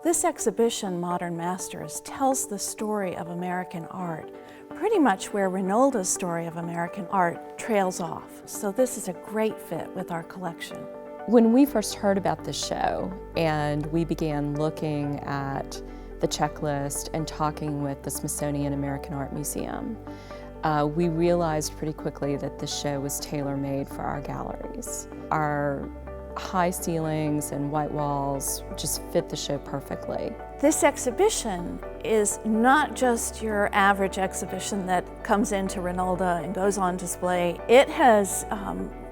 This exhibition, Modern Masters, tells the story of American art, pretty much where Reynolda's story of American art trails off. So this is a great fit with our collection. When we first heard about this show and we began looking at the checklist and talking with the Smithsonian American Art Museum, we realized pretty quickly that the show was tailor-made for our galleries. Our high ceilings and white walls just fit the show perfectly. This exhibition is not just your average exhibition that comes into Reynolda and goes on display. It has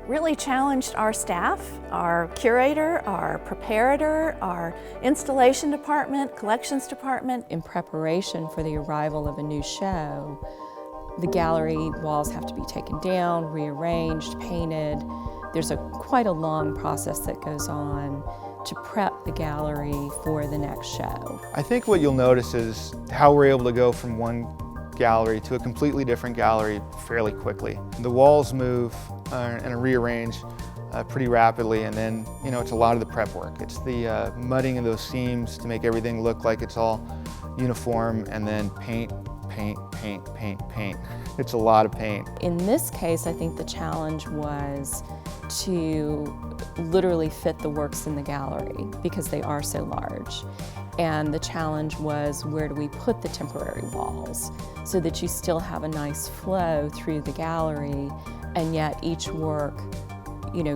really challenged our staff, our curator, our preparator, our installation department, collections department. In preparation for the arrival of a new show, the gallery walls have to be taken down, rearranged, painted. There's quite a long process that goes on to prep the gallery for the next show. I think what you'll notice is how we're able to go from one gallery to a completely different gallery fairly quickly. The walls move and rearrange pretty rapidly, and then it's a lot of the prep work. It's the mudding of those seams to make everything look like it's all uniform, and then paint, paint, paint, paint, paint. It's a lot of paint. In this case, I think the challenge was to literally fit the works in the gallery because they are so large. And the challenge was, where do we put the temporary walls so that you still have a nice flow through the gallery, and yet each work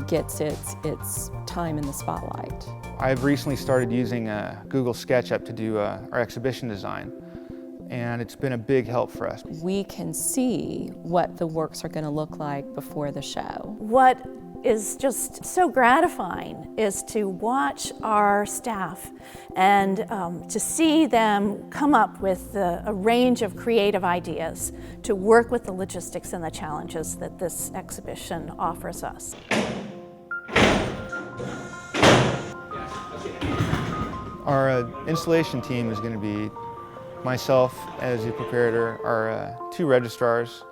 gets its time in the spotlight. I've recently started using Google SketchUp to do our exhibition design, and it's been a big help for us. We can see what the works are going to look like before the show. What is just so gratifying is to watch our staff and to see them come up with a range of creative ideas to work with the logistics and the challenges that this exhibition offers us. Our installation team is going to be myself as the preparator, our two registrars,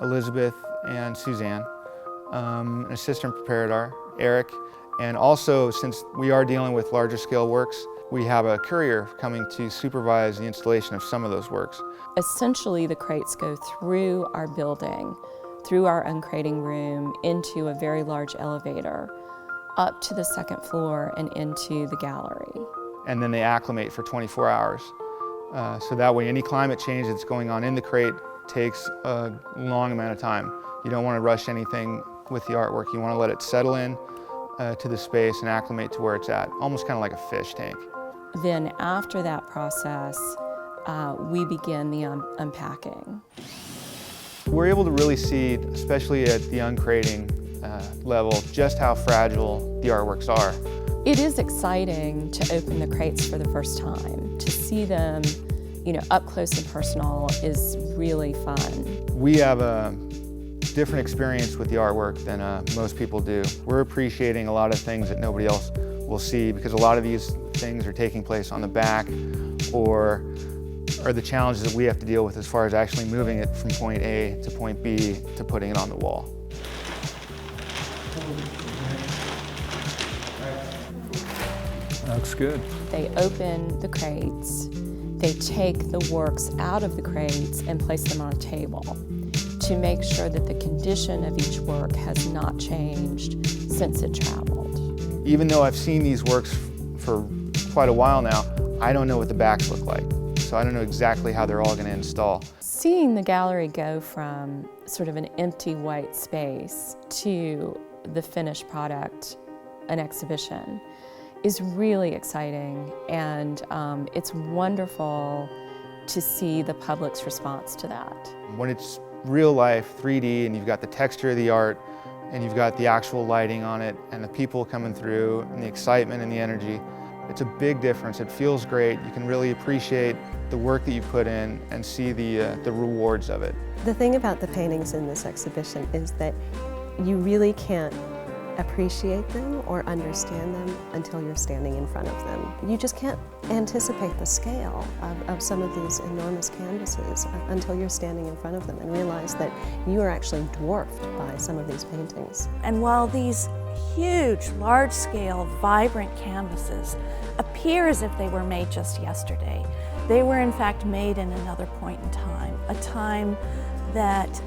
Elizabeth and Suzanne, an assistant preparator, Eric, and also, since we are dealing with larger scale works, we have a courier coming to supervise the installation of some of those works. Essentially, the crates go through our building, through our uncrating room, into a very large elevator, up to the second floor and into the gallery. And then they acclimate for 24 hours. So that way any climate change that's going on in the crate takes a long amount of time. You don't want to rush anything with the artwork. You want to let it settle in to the space and acclimate to where it's at, almost kind of like a fish tank. Then after that process, we begin the unpacking. We're able to really see, especially at the uncrating level, just how fragile the artworks are. It is exciting to open the crates for the first time. To see them, up close and personal is really fun. We have a different experience with the artwork than most people do. We're appreciating a lot of things that nobody else will see, because a lot of these things are taking place on the back, or are the challenges that we have to deal with as far as actually moving it from point A to point B to putting it on the wall. Looks good. They open the crates, they take the works out of the crates and place them on a table to make sure that the condition of each work has not changed since it traveled. Even though I've seen these works for quite a while now, I don't know what the backs look like. So I don't know exactly how they're all going to install. Seeing the gallery go from sort of an empty white space to the finished product, an exhibition, is really exciting, and it's wonderful to see the public's response to that. When it's real life, 3D, and you've got the texture of the art, and you've got the actual lighting on it, and the people coming through, and the excitement and the energy, it's a big difference. It feels great. You can really appreciate the work that you put in and see the rewards of it. The thing about the paintings in this exhibition is that you really can't appreciate them or understand them until you're standing in front of them. You just can't anticipate the scale of some of these enormous canvases until you're standing in front of them and realize that you are actually dwarfed by some of these paintings. And while these huge, large-scale, vibrant canvases appear as if they were made just yesterday, they were in fact made in another point in time, a time that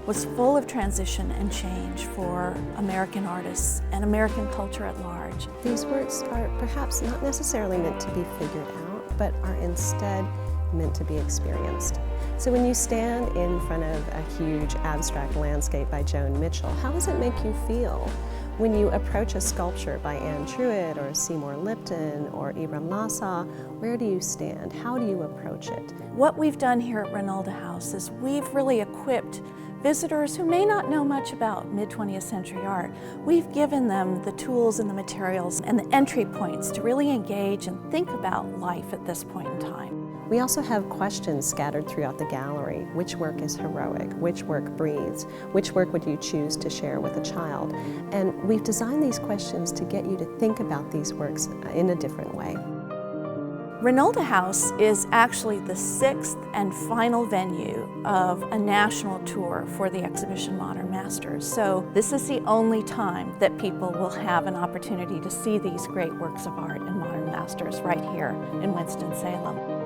was full of transition and change for American artists and American culture at large. These works are perhaps not necessarily meant to be figured out, but are instead meant to be experienced. So when you stand in front of a huge abstract landscape by Joan Mitchell, how does it make you feel? When you approach a sculpture by Anne Truitt or Seymour Lipton or Ibram Nassau, where do you stand? How do you approach it? What we've done here at Reynolda House is we've really equipped visitors who may not know much about mid-20th century art. We've given them the tools and the materials and the entry points to really engage and think about life at this point in time. We also have questions scattered throughout the gallery. Which work is heroic? Which work breathes? Which work would you choose to share with a child? And we've designed these questions to get you to think about these works in a different way. Reynolda House is actually the 6th and final venue of a national tour for the exhibition Modern Masters. So this is the only time that people will have an opportunity to see these great works of art and Modern Masters right here in Winston-Salem.